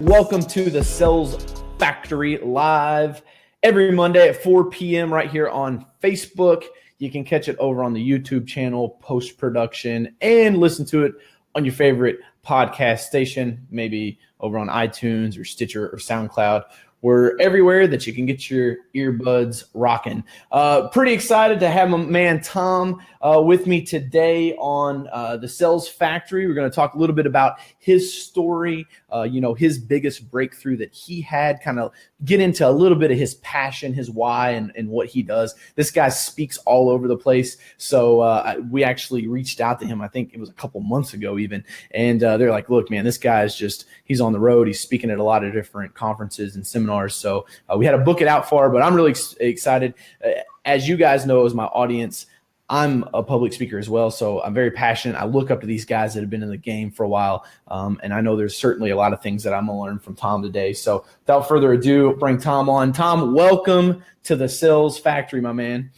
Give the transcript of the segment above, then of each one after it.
Welcome to the Sales Factory live every Monday at 4 p.m. right here on Facebook. You can catch it over on the YouTube channel, post-production, and listen to it on your favorite podcast station, maybe over on iTunes or Stitcher or SoundCloud. We're everywhere that you can get your earbuds rocking. Pretty excited to have my man Tom with me today on the Sales Factory. We're going to talk a little bit about his story, his biggest breakthrough that he had, kind of get into a little bit of his passion, his why, and what he does. This guy speaks all over the place. So we actually reached out to him, I think it was a couple months ago even, and they're like, look, man, this guy is he's on the road. He's speaking at a lot of different conferences and seminars. So we had to book it out for, but I'm really excited. As you guys know, as my audience, I'm a public speaker as well. So I'm very passionate. I look up to these guys that have been in the game for a while. And I know there's certainly a lot of things that I'm going to learn from Tom today. So without further ado, bring Tom on. Tom, welcome to the Sales Factory, my man.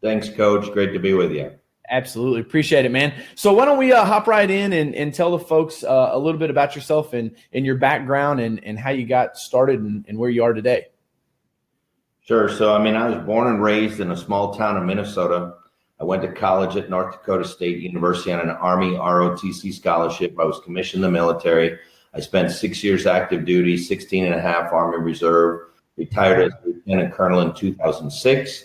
Thanks, Coach. Great to be with you. Absolutely. Appreciate it, man. So why don't we hop right in and tell the folks a little bit about yourself and your background and how you got started and where you are today. Sure. So, I was born and raised in a small town in Minnesota. I went to college at North Dakota State University on an Army ROTC scholarship. I was commissioned in the military. I spent 6 years active duty, 16 and a half Army Reserve, retired as Lieutenant Colonel in 2006.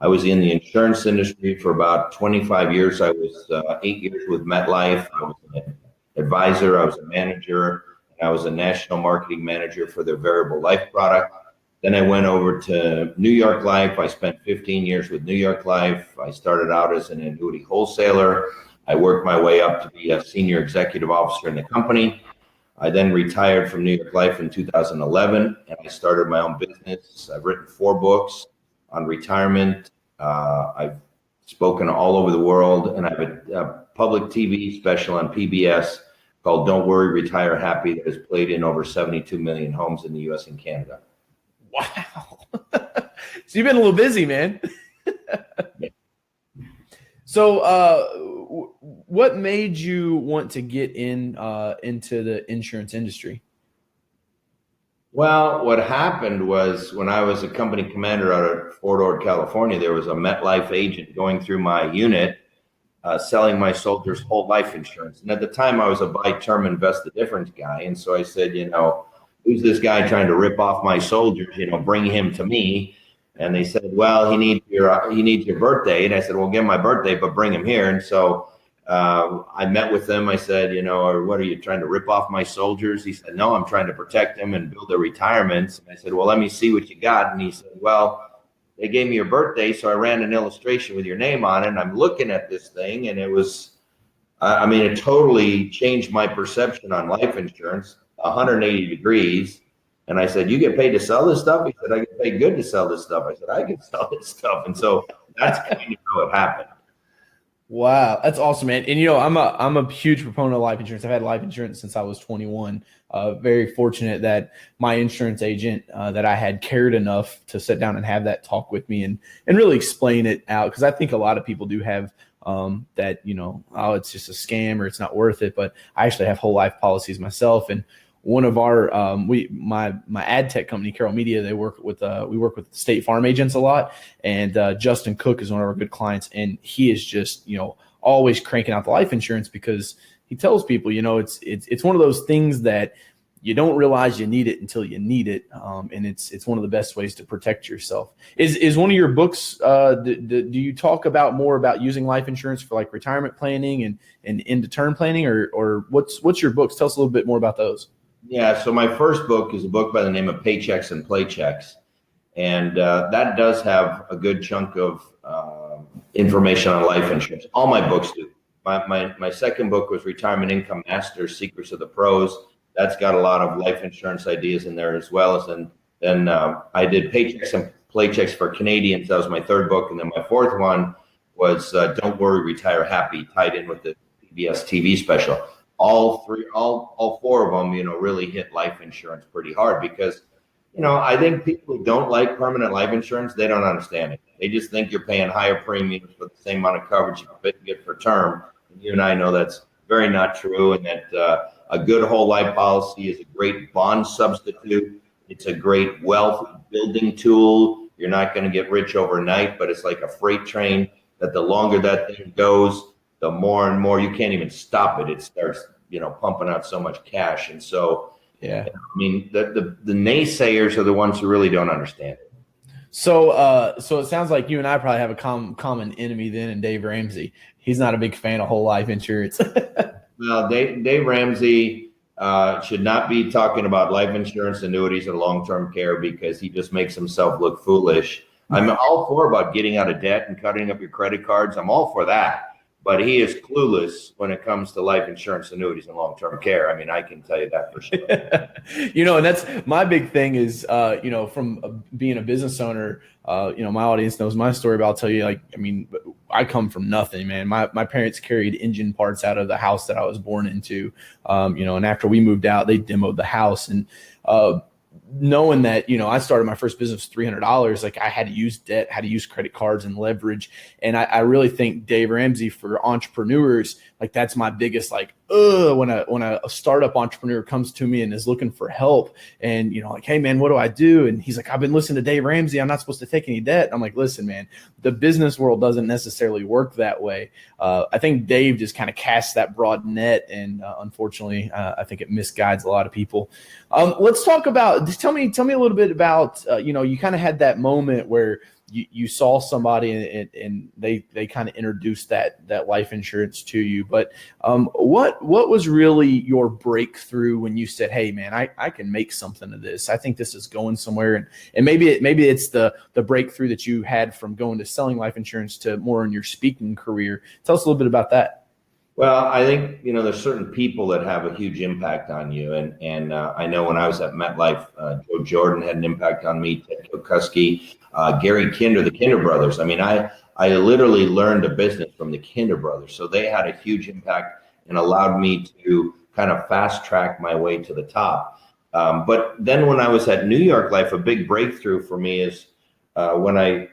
I was in the insurance industry for about 25 years. I was 8 years with MetLife. I was an advisor. I was a manager. And I was a national marketing manager for their variable life product. Then I went over to New York Life. I spent 15 years with New York Life. I started out as an annuity wholesaler. I worked my way up to be a senior executive officer in the company. I then retired from New York Life in 2011, and I started my own business. I've written 4 books on retirement. I've spoken all over the world, and I have a public TV special on PBS called Don't Worry, Retire Happy that has played in over 72 million homes in the U.S. and Canada. Wow. So you've been a little busy, man. So what made you want to get into the insurance industry? Well, what happened was when I was a company commander out of Fort Ord, California, there was a MetLife agent going through my unit selling my soldiers whole life insurance. And at the time, I was a buy term, invest the difference guy. And so I said, who's this guy trying to rip off my soldiers? Bring him to me. And they said, well, he needs your birthday. And I said, well, give him my birthday, but bring him here. And so I met with them. I said, what are you trying to rip off my soldiers? He said, no, I'm trying to protect them and build their retirements. And I said, well, let me see what you got. And he said, well, they gave me your birthday. So I ran an illustration with your name on it. And I'm looking at this thing. And it was, it totally changed my perception on life insurance, 180 degrees. And I said, you get paid to sell this stuff? He said, I get paid good to sell this stuff. I said, I can sell this stuff. And so that's kind of how it happened. Wow, that's awesome, man. And I'm a huge proponent of life insurance. I've had life insurance since I was 21. Very fortunate that my insurance agent that I had cared enough to sit down and have that talk with me and really explain it out, because I think a lot of people do have that, it's just a scam or it's not worth it. But I actually have whole life policies myself, and one of our my ad tech company, Carroll Media, we work with State Farm agents a lot, and Justin Cook is one of our good clients, and he is just always cranking out the life insurance because he tells people it's one of those things that you don't realize you need it until you need it, and it's one of the best ways to protect yourself. Is one of your books? Do you talk more about using life insurance for like retirement planning and into term planning, or what's your books? Tell us a little bit more about those. Yeah, so my first book is a book by the name of Paychecks and Playchecks, and that does have a good chunk of information on life insurance. All my books do. My second book was Retirement Income Masters, Secrets of the Pros. That's got a lot of life insurance ideas in there as well. And then I did Paychecks and Playchecks for Canadians. That was my third book. And then my fourth one was Don't Worry, Retire Happy, tied in with the PBS TV special. All 4 of them, really hit life insurance pretty hard because, I think people who don't like permanent life insurance, they don't understand it. They just think you're paying higher premiums for the same amount of coverage you get for term. And you and I know that's very not true, and that a good whole life policy is a great bond substitute. It's a great wealth building tool. You're not going to get rich overnight, but it's like a freight train that the longer that thing goes, the more and more you can't even stop it. It starts, pumping out so much cash. And so, yeah, I mean, the naysayers are the ones who really don't understand it. So, so it sounds like you and I probably have a common enemy then in Dave Ramsey. He's not a big fan of whole life insurance. Well, Dave Ramsey should not be talking about life insurance, annuities, or long-term care because he just makes himself look foolish. I'm all for about getting out of debt and cutting up your credit cards. I'm all for that. But he is clueless when it comes to life insurance, annuities, and long-term care. I mean, I can tell you that for sure. And that's my big thing is, from being a business owner, my audience knows my story, but I'll tell you, I come from nothing, man. My parents carried engine parts out of the house that I was born into, and after we moved out, they demoed the house. And knowing that, I started my first business with $300, like I had to use debt, had to use credit cards and leverage. And I really think Dave Ramsey for entrepreneurs, like that's my biggest, when a startup entrepreneur comes to me and is looking for help and, like, hey man, what do I do? And he's like, I've been listening to Dave Ramsey. I'm not supposed to take any debt. I'm like, listen, man, the business world doesn't necessarily work that way. I think Dave just kind of casts that broad net. And unfortunately, I think it misguides a lot of people. Let's talk about, just tell me a little bit about, you kind of had that moment where you saw somebody and they kind of introduced that life insurance to you. But what was really your breakthrough when you said, hey man, I can make something of this. I think this is going somewhere. And maybe it's the breakthrough that you had from going to selling life insurance to more in your speaking career. Tell us a little bit about that. Well, I think, there's certain people that have a huge impact on you. And I know when I was at MetLife, Joe Jordan had an impact on me, Ted Kokuski, Gary Kinder, the Kinder brothers. I mean, I literally learned a business from the Kinder brothers. So they had a huge impact and allowed me to kind of fast track my way to the top. But then when I was at New York Life, a big breakthrough for me is when I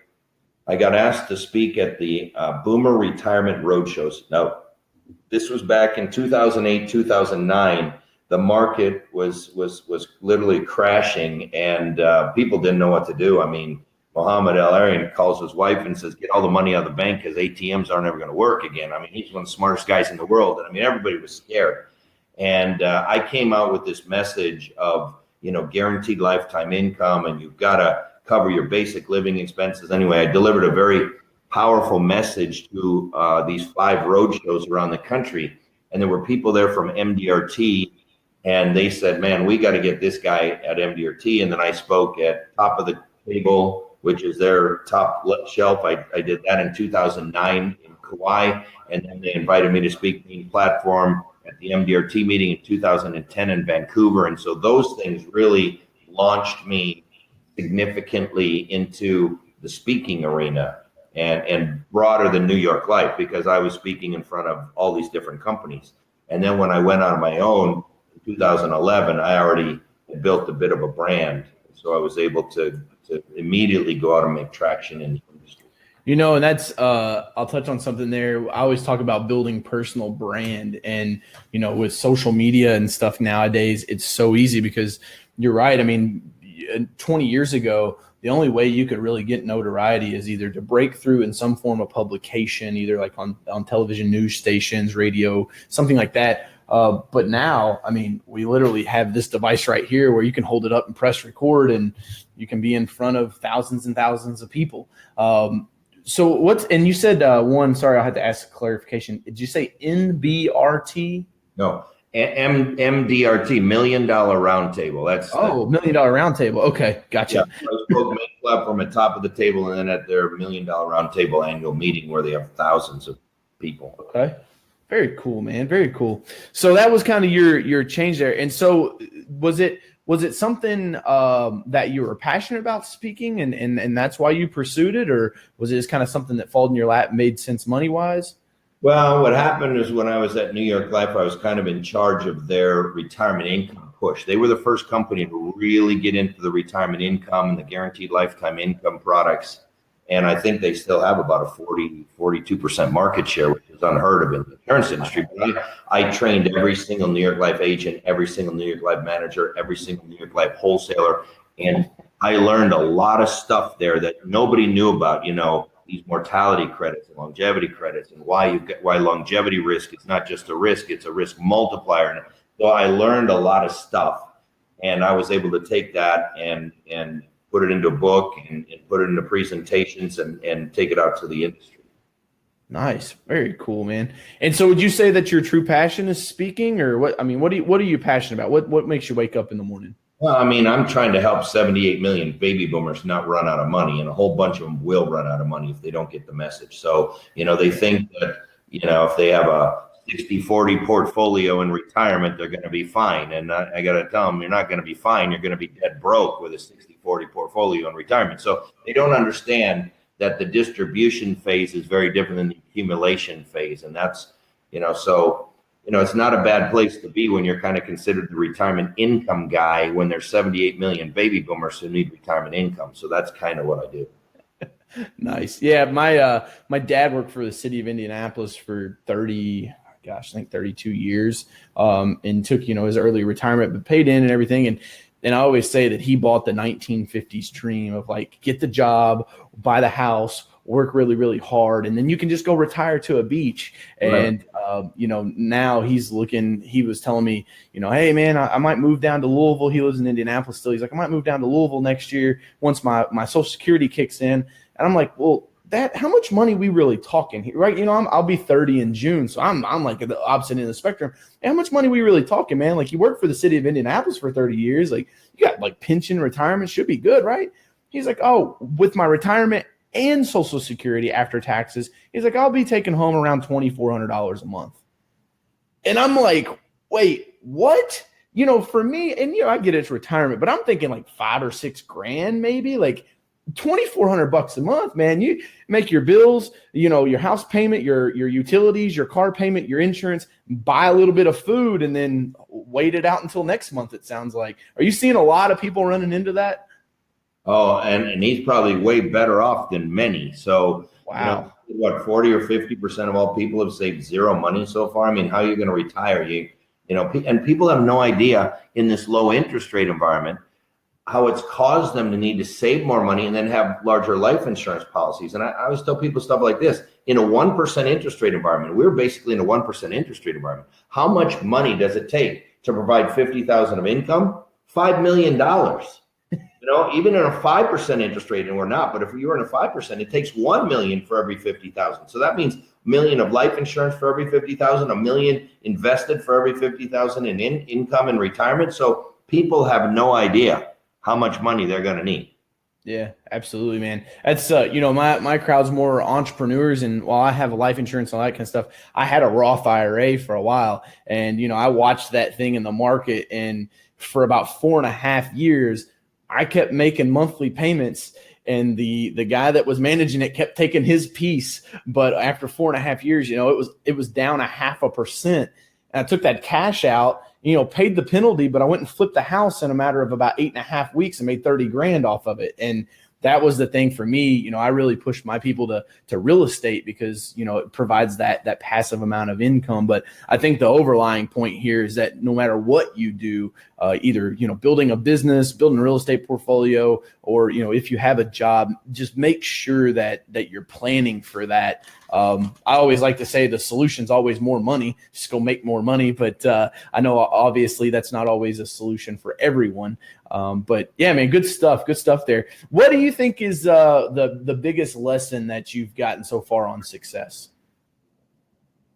got asked to speak at the Boomer Retirement Roadshows. Now, this was back in 2008, 2009. The market was literally crashing, and people didn't know what to do. I mean, Muhammad El-Arian calls his wife and says, "Get all the money out of the bank because ATMs aren't ever going to work again." I mean, he's one of the smartest guys in the world, and I mean, everybody was scared. And I came out with this message of guaranteed lifetime income, and you've got to cover your basic living expenses. Anyway, I delivered a very powerful message to these 5 roadshows around the country. And there were people there from MDRT, and they said, man, we got to get this guy at MDRT. And then I spoke at Top of the Table, which is their top shelf. I did that in 2009 in Kauai. And then they invited me to speak main platform at the MDRT meeting in 2010 in Vancouver. And so those things really launched me significantly into the speaking arena. And broader than New York Life, because I was speaking in front of all these different companies. And then when I went on my own in 2011, I already had built a bit of a brand. So I was able to immediately go out and make traction in the industry. And that's, I'll touch on something there. I always talk about building personal brand. And, with social media and stuff nowadays, it's so easy because you're right. I mean, 20 years ago, the only way you could really get notoriety is either to break through in some form of publication, either like on television, news stations, radio, something like that. But now, I mean, we literally have this device right here where you can hold it up and press record and you can be in front of thousands and thousands of people. So and you said sorry, I had to ask clarification. Did you say NBRT? No. MDRT, $1 Million Roundtable. That's $1 Million Roundtable. Okay, gotcha. Yeah, I spoke main platform at Top of the Table, and then at their $1 Million Roundtable annual meeting where they have thousands of people. Okay, very cool, man. Very cool. So that was kind of your change there. And so was it something that you were passionate about speaking, and that's why you pursued it, or was it just kind of something that folded in your lap, made sense money wise? Well, what happened is when I was at New York Life, I was kind of in charge of their retirement income push. They were the first company to really get into the retirement income and the guaranteed lifetime income products. And I think they still have about a 42% market share, which is was unheard of in the insurance industry. But I trained every single New York Life agent, every single New York Life manager, every single New York Life wholesaler. And I learned a lot of stuff there that nobody knew about, these mortality credits and longevity credits, and why longevity risk is not just a risk, it's a risk multiplier. So I learned a lot of stuff, and I was able to take that and put it into a book and put it into presentations and take it out to the industry. Nice. Very cool, man. And so would you say that your true passion is speaking, or what? I mean, what are you passionate about? What makes you wake up in the morning? Well, I mean, I'm trying to help 78 million baby boomers not run out of money, and a whole bunch of them will run out of money if they don't get the message. So, they think that, if they have a 60-40 portfolio in retirement, they're going to be fine. And I got to tell them, you're not going to be fine. You're going to be dead broke with a 60-40 portfolio in retirement. So they don't understand that the distribution phase is very different than the accumulation phase. And that's, it's not a bad place to be when you're kind of considered the retirement income guy when there's 78 million baby boomers who need retirement income. So that's kind of what I do. Nice. Yeah. My dad worked for the city of Indianapolis for 32 years, and took, his early retirement, but paid in and everything. And I always say that he bought the 1950s dream of like, get the job, buy the house, work really, really hard, and then you can just go retire to a beach. And, now he was telling me, hey man, I might move down to Louisville. He lives in Indianapolis still. He's like, I might move down to Louisville next year once my Social Security kicks in. And I'm like, well, how much money we really talking here, right? I'll be 30 in June, so I'm like the opposite end of the spectrum. How much money we really talking, man? Like, you worked for the city of Indianapolis for 30 years, like you got like pension, retirement, should be good, right? He's like, oh, with my retirement and Social Security after taxes, he's like, I'll be taking home around $2,400 a month. And I'm like, wait, what? For me, and I get it's retirement, but I'm thinking like $5 or $6 grand, maybe like $2,400 a month, man. You make your bills, your house payment, your utilities, your car payment, your insurance, buy a little bit of food, and then wait it out until next month, it sounds like. Are you seeing a lot of people running into that? Oh, and he's probably way better off than many. So, wow. 40 or 50% of all people have saved zero money so far. I mean, how are you going to retire? And people have no idea in this low interest rate environment how it's caused them to need to save more money and then have larger life insurance policies. And I always tell people stuff like this. In a 1% interest rate environment, we're basically in a 1% interest rate environment. How much money does it take to provide $50,000 of income? $5 million. Even in a 5% interest rate, and we're not, but if you were in a 5%, it takes 1 million for every 50,000. So that means $1 million of life insurance for every 50,000, $1 million invested for every 50,000 in income and retirement. So people have no idea how much money they're going to need. Yeah, absolutely, man. That's, my crowd's more entrepreneurs. And while I have a life insurance and all that kind of stuff, I had a Roth IRA for a while. And, I watched that thing in the market. And for about 4.5 years, I kept making monthly payments. And the guy that was managing it kept taking his piece. But after 4.5 years, it was down 0.5%. And I took that cash out, paid the penalty, but I went and flipped the house in a matter of about 8.5 weeks and made 30 grand off of it. And that was the thing for me. I really pushed my people to real estate because, it provides that passive amount of income. But I think the overlying point here is that no matter what you do, either, building a business, building a real estate portfolio, or, if you have a job, just make sure that you're planning for that. I always like to say the solution's always more money, just go make more money. But I know obviously that's not always a solution for everyone. But yeah, man, good stuff there. What do you think is the biggest lesson that you've gotten so far on success?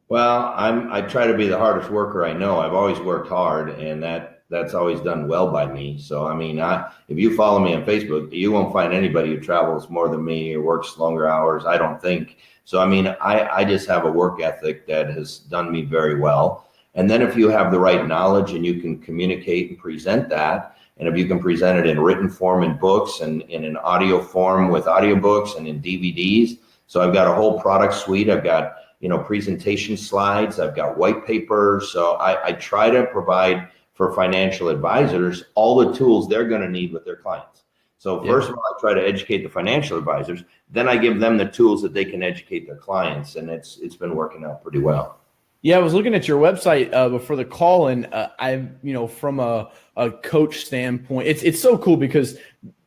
Well, I try to be the hardest worker I know. I've always worked hard, and that's always done well by me. So, I mean, if you follow me on Facebook, you won't find anybody who travels more than me or works longer hours, I don't think. So, I mean, I just have a work ethic that has done me very well. And then if you have the right knowledge and you can communicate and present that, and if you can present it in written form in books and in an audio form with audiobooks and in DVDs. So I've got a whole product suite. I've got, presentation slides. I've got white papers. So I try to provide for financial advisors all the tools they're going to need with their clients. So first of all, I try to educate the financial advisors. Then I give them the tools that they can educate their clients, and it's been working out pretty well. Yeah, I was looking at your website before the call, and from a coach standpoint, it's so cool because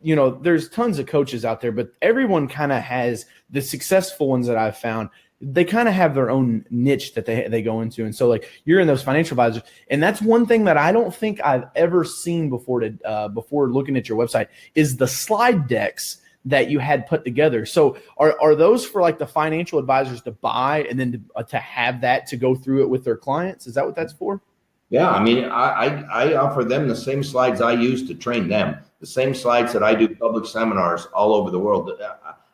there's tons of coaches out there, but everyone kind of has the successful ones that I've found. They kind of have their own niche that they go into, and so like you're in those financial advisors, and that's one thing that I don't think I've ever seen before looking at your website is the slide decks that you had put together. So are those for like the financial advisors to buy and then to have that to go through it with their clients? Is that what that's for? Yeah, I mean, I offer them the same slides I use to train them, the same slides that I do public seminars all over the world,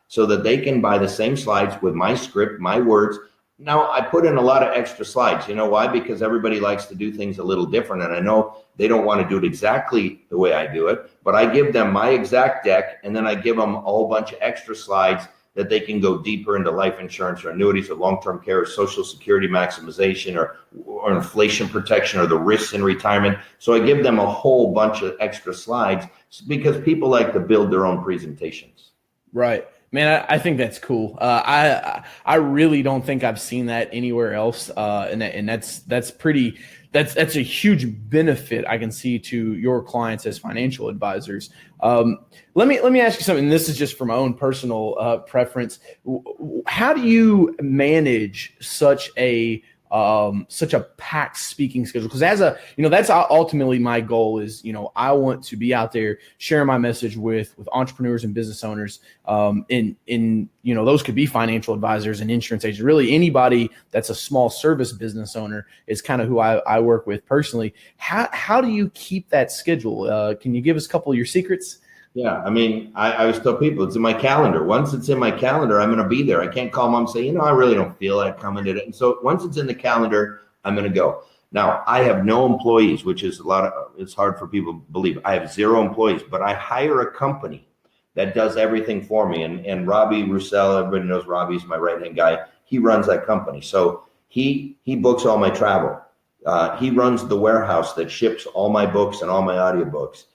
so that they can buy the same slides with my script, my words. Now, I put in a lot of extra slides. You know why? Because everybody likes to do things a little different, and I know they don't want to do it exactly the way I do it, but I give them my exact deck, and then I give them a whole bunch of extra slides that they can go deeper into life insurance or annuities or long-term care or social security maximization or inflation protection or the risks in retirement. So I give them a whole bunch of extra slides because people like to build their own presentations. Right. Man, I think that's cool. I really don't think I've seen that anywhere else, and that's a huge benefit I can see to your clients as financial advisors. Let me ask you something. This is just from my own personal preference. How do you manage such a packed speaking schedule? Because that's ultimately my goal is, I want to be out there sharing my message with entrepreneurs and business owners. Those could be financial advisors and insurance agents, really anybody that's a small service business owner is kind of who I work with personally. How do you keep that schedule? Can you give us a couple of your secrets? Yeah, I mean, I always tell people it's in my calendar. Once it's in my calendar, I'm going to be there. I can't call mom and say, I really don't feel like coming today. And so once it's in the calendar, I'm going to go. Now, I have no employees, which is it's hard for people to believe. I have 0 employees, but I hire a company that does everything for me. And Robbie Roussel, everybody knows Robbie's my right-hand guy. He runs that company. So he books all my travel. He runs the warehouse that ships all my books and all my audiobooks.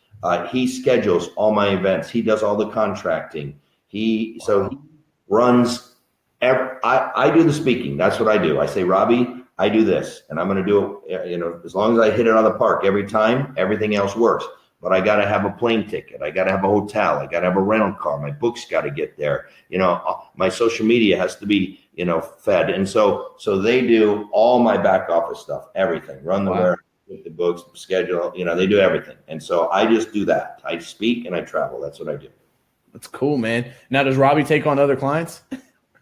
He schedules all my events. He does all the contracting. So he runs. I do the speaking. That's what I do. I say, Robbie, I do this, and I'm going to do it. As long as I hit it out of the park every time, everything else works. But I got to have a plane ticket. I got to have a hotel. I got to have a rental car. My books got to get there. My social media has to be fed. And so they do all my back office stuff, everything. Run the warehouse. With the books, schedule, they do everything. And so I just do that. I speak and I travel. That's what I do. That's cool, man. Now, does Robbie take on other clients?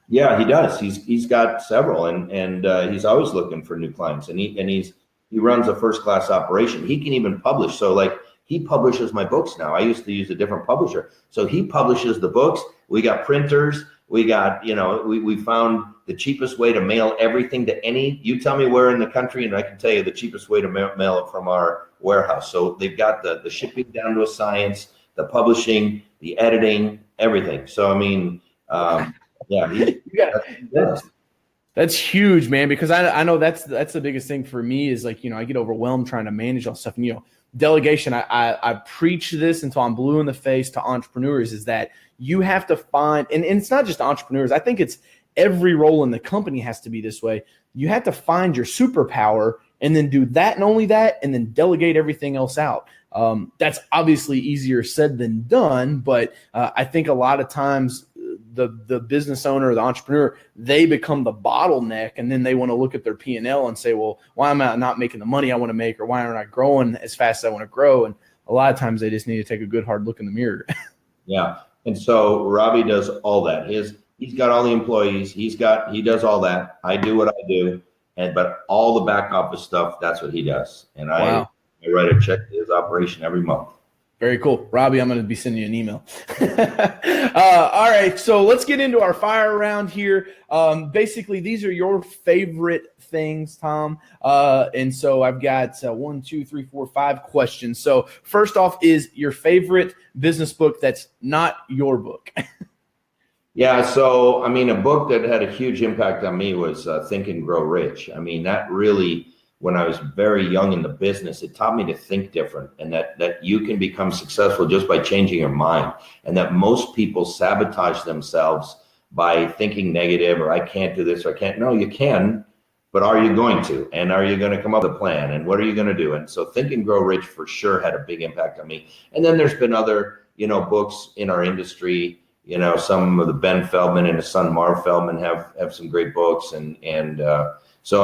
Yeah, he does. He's got several and he's always looking for new clients, and he runs a first class operation. He can even publish. So like he publishes my books now. I used to use a different publisher. So he publishes the books. We got printers. We got, we found the cheapest way to mail everything to you tell me where in the country, and I can tell you the cheapest way to mail it from our warehouse. So they've got the shipping down to a science, the publishing, the editing, everything. So, I mean, that's huge, man, because I know that's the biggest thing for me is like, I get overwhelmed trying to manage all stuff. And, delegation, I preach this until I'm blue in the face to entrepreneurs is that you have to find, and it's not just entrepreneurs. I think it's every role in the company has to be this way. You have to find your superpower and then do that and only that, and then delegate everything else out. That's obviously easier said than done, but I think a lot of times the business owner or the entrepreneur, they become the bottleneck, and then they want to look at their P&L and say, well, why am I not making the money I want to make, or why aren't I growing as fast as I want to grow? And a lot of times they just need to take a good hard look in the mirror. Yeah. And so Robbie does all that. He's got all the employees. He does all that. I do what I do. But all the back office stuff, that's what he does. And I write a check to his operation every month. Very cool. Robbie, I'm going to be sending you an email. All right. So let's get into our fire round here. Basically, these are your favorite things, Tom. And so I've got 1, 2, 3, 4, 5 questions. So first off is your favorite business book that's not your book. Yeah. So, I mean, a book that had a huge impact on me was Think and Grow Rich. I mean, that really when I was very young in the business, it taught me to think different, and that you can become successful just by changing your mind, and that most people sabotage themselves by thinking negative, or I can't do this, or I can't. No, you can, but are you going to? And are you going to come up with a plan? And what are you going to do? And so Think and Grow Rich for sure had a big impact on me. And then there's been other, books in our industry. Some of the Ben Feldman and his son Marv Feldman have some great books, so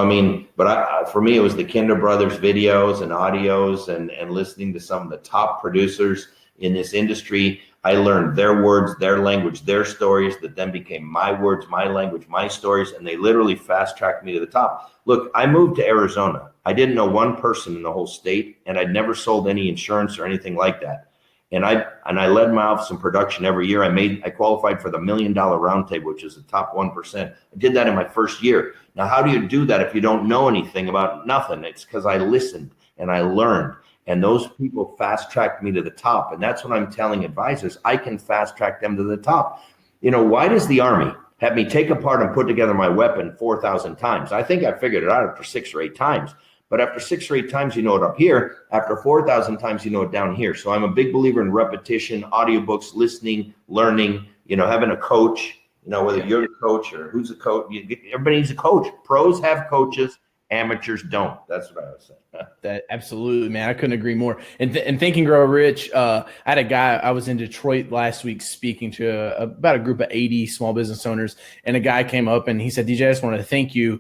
for me, it was the Kinder Brothers videos and audios and listening to some of the top producers in this industry. I learned their words, their language, their stories that then became my words, my language, my stories, and they literally fast tracked me to the top. Look, I moved to Arizona. I didn't know one person in the whole state, and I'd never sold any insurance or anything like that. And I led my office in production every year. I qualified for the $1 Million Roundtable, which is the top 1%. I did that in my first year. Now, how do you do that if you don't know anything about nothing? It's because I listened and I learned. And those people fast tracked me to the top. And that's what I'm telling advisors. I can fast track them to the top. Why does the Army have me take apart and put together my weapon 4,000 times? I think I figured it out after 6 or 8 times. But after 6 or 8 times, you know it up here. After 4,000 times, you know it down here. So I'm a big believer in repetition, audiobooks, listening, learning, having a coach, whether you're a coach or who's a coach. Everybody needs a coach. Pros have coaches. Amateurs don't. That's what I was saying. That absolutely, man. I couldn't agree more. And Think and Grow Rich, I had a guy, I was in Detroit last week speaking to about a group of 80 small business owners, and a guy came up and he said, DJ, I just wanted to thank you,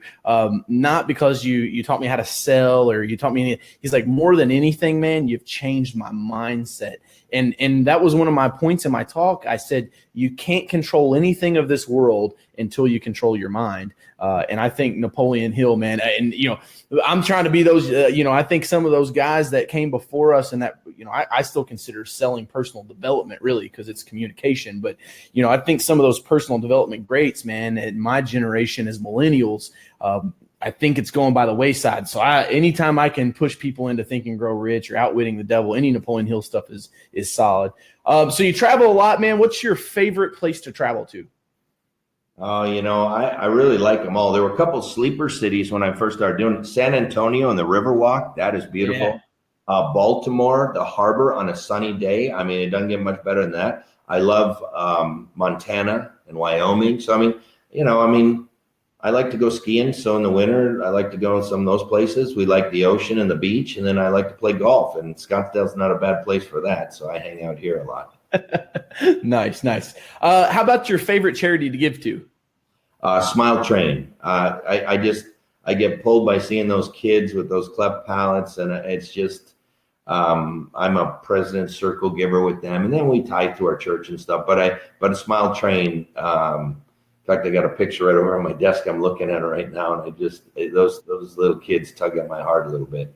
not because you taught me how to sell or you taught me anything. He's like, more than anything, man, you've changed my mindset. And that was one of my points in my talk. I said, you can't control anything of this world until you control your mind. And I think Napoleon Hill, man, and, I'm trying to be those, I think some of those guys that came before us and that, I still consider selling personal development really because it's communication. But, I think some of those personal development greats, man, in my generation as millennials, I think it's going by the wayside. So anytime I can push people into Think and Grow Rich or Outwitting the Devil, any Napoleon Hill stuff is solid. So you travel a lot, man. What's your favorite place to travel to? I really like them all. There were a couple sleeper cities when I first started doing it. San Antonio and the Riverwalk. That is beautiful. Yeah. Baltimore, the harbor on a sunny day. It doesn't get much better than that. I love Montana and Wyoming. So, I like to go skiing. So in the winter, I like to go in some of those places. We like the ocean and the beach. And then I like to play golf. And Scottsdale's not a bad place for that. So I hang out here a lot. Nice. How about your favorite charity to give to? Smile Training. I get pulled by seeing those kids with those cleft palates, and it's just I'm a President's Circle giver with them, and then we tie to our church and stuff. But a Smile Train. In fact, I got a picture right over on my desk. I'm looking at it right now, and those little kids tug at my heart a little bit.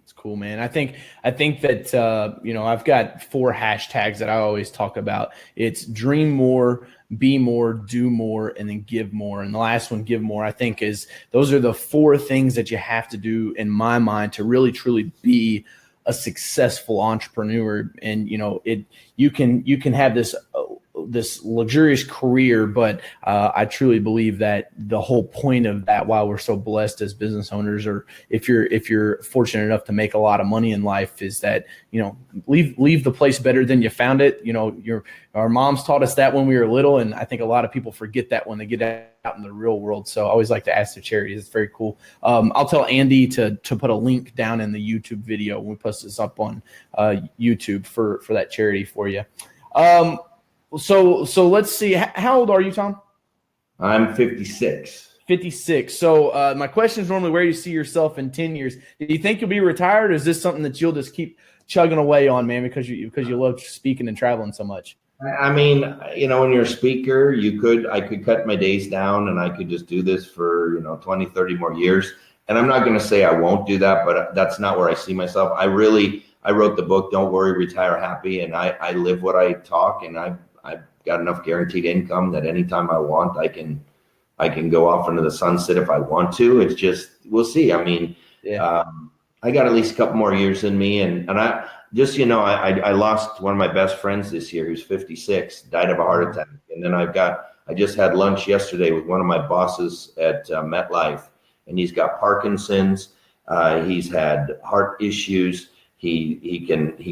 It's cool, man. I think that, I've got 4 hashtags that I always talk about. It's dream more, be more, do more, and then give more. And the last one, give more, I think those are the 4 things that you have to do in my mind to really, truly be a successful entrepreneur. And, you can have this luxurious career, but I truly believe that the whole point of that, while we're so blessed as business owners, or if you're fortunate enough to make a lot of money in life, is that leave the place better than you found it. Our moms taught us that when we were little, and I think a lot of people forget that when they get out in the real world. So I always like to ask the charities. It's very cool. I'll tell Andy to put a link down in the YouTube video when we post this up on YouTube for that charity for you. So let's see. How old are you, Tom? I'm 56. 56. So my question is normally, where do you see yourself in 10 years? Do you think you'll be retired, or is this something that you'll just keep chugging away on, man, because you love speaking and traveling so much? When you're a speaker, I could cut my days down and I could just do this for, 20, 30 more years. And I'm not going to say I won't do that, but that's not where I see myself. I wrote the book, Don't Worry, Retire Happy. And I live what I talk, and I've got enough guaranteed income that anytime I want, I can go off into the sunset if I want to. It's just, we'll see. I got at least a couple more years in me. And I just, I lost one of my best friends this year. He was 56, died of a heart attack. And then I just had lunch yesterday with one of my bosses at MetLife, and he's got Parkinson's. He's had heart issues. He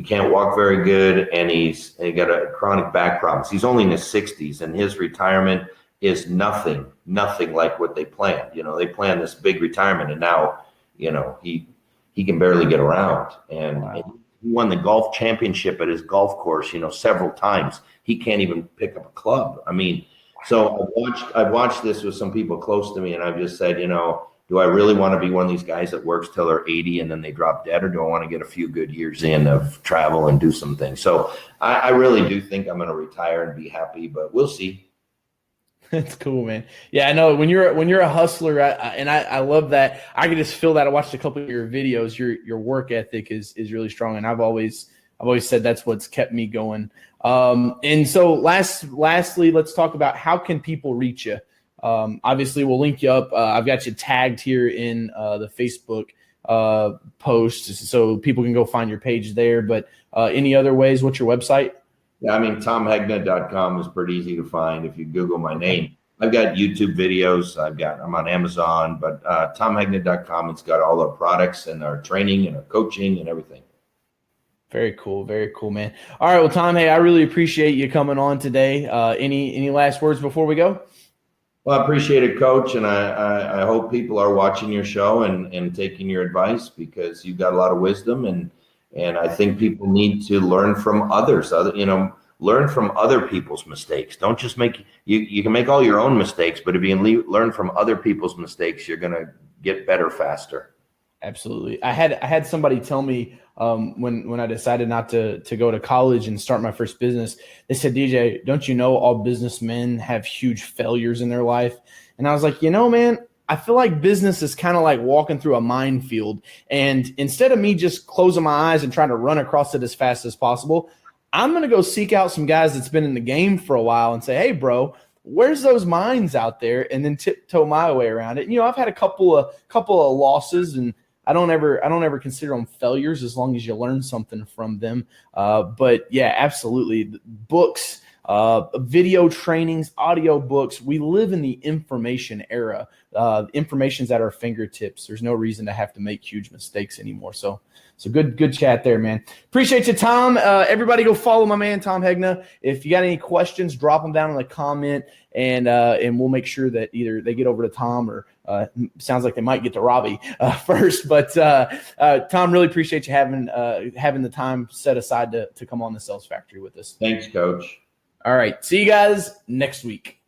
can't walk very good, and he got a chronic back problems. He's only in his 60s, and his retirement is nothing like what they planned. They planned this big retirement, and now, he can barely get around. And Wow. he won the golf championship at his golf course, several times. He can't even pick up a club. I mean, so I've watched this with some people close to me, and I've just said, do I really want to be one of these guys that works till they're 80 and then they drop dead, or do I want to get a few good years in of travel and do some things? So I really do think I'm going to retire and be happy, but we'll see. That's cool, man. Yeah, I know when you're a hustler, I love that. I can just feel that. I watched a couple of your videos. Your work ethic is really strong, and I've always said that's what's kept me going. And so lastly, let's talk about how can people reach you. Obviously, we'll link you up. I've got you tagged here in the Facebook post, so people can go find your page there. But any other ways? What's your website? Yeah, I mean, TomHegna.com is pretty easy to find if you Google my name. I've got YouTube videos. I'm on Amazon, but TomHegna.com, it's got all our products and our training and our coaching and everything. Very cool, man. All right, well, Tom, hey, I really appreciate you coming on today. Any last words before we go? Well, I appreciate it, Coach, and I hope people are watching your show and taking your advice, because you've got a lot of wisdom, and I think people need to learn from others. Learn from other people's mistakes. Don't just you can make all your own mistakes, but if you can learn from other people's mistakes, you're going to get better faster. Absolutely. I had somebody tell me when I decided not to go to college and start my first business, they said, DJ, don't you know all businessmen have huge failures in their life? And I was like, man, I feel like business is kind of like walking through a minefield. And instead of me just closing my eyes and trying to run across it as fast as possible, I'm going to go seek out some guys that's been in the game for a while and say, hey, bro, where's those mines out there? And then tiptoe my way around it. I've had a couple of losses, and I don't ever consider them failures as long as you learn something from them. But yeah, absolutely. Books, video trainings, audio books. We live in the information era. Information's at our fingertips. There's no reason to have to make huge mistakes anymore. So good chat there, man. Appreciate you, Tom. Everybody go follow my man, Tom Hegna. If you got any questions, drop them down in the comment, and we'll make sure that either they get over to Tom, or sounds like they might get to Robbie first. But Tom, really appreciate you having the time set aside to come on the Sales Factory with us. Thanks, Coach. All right. See you guys next week.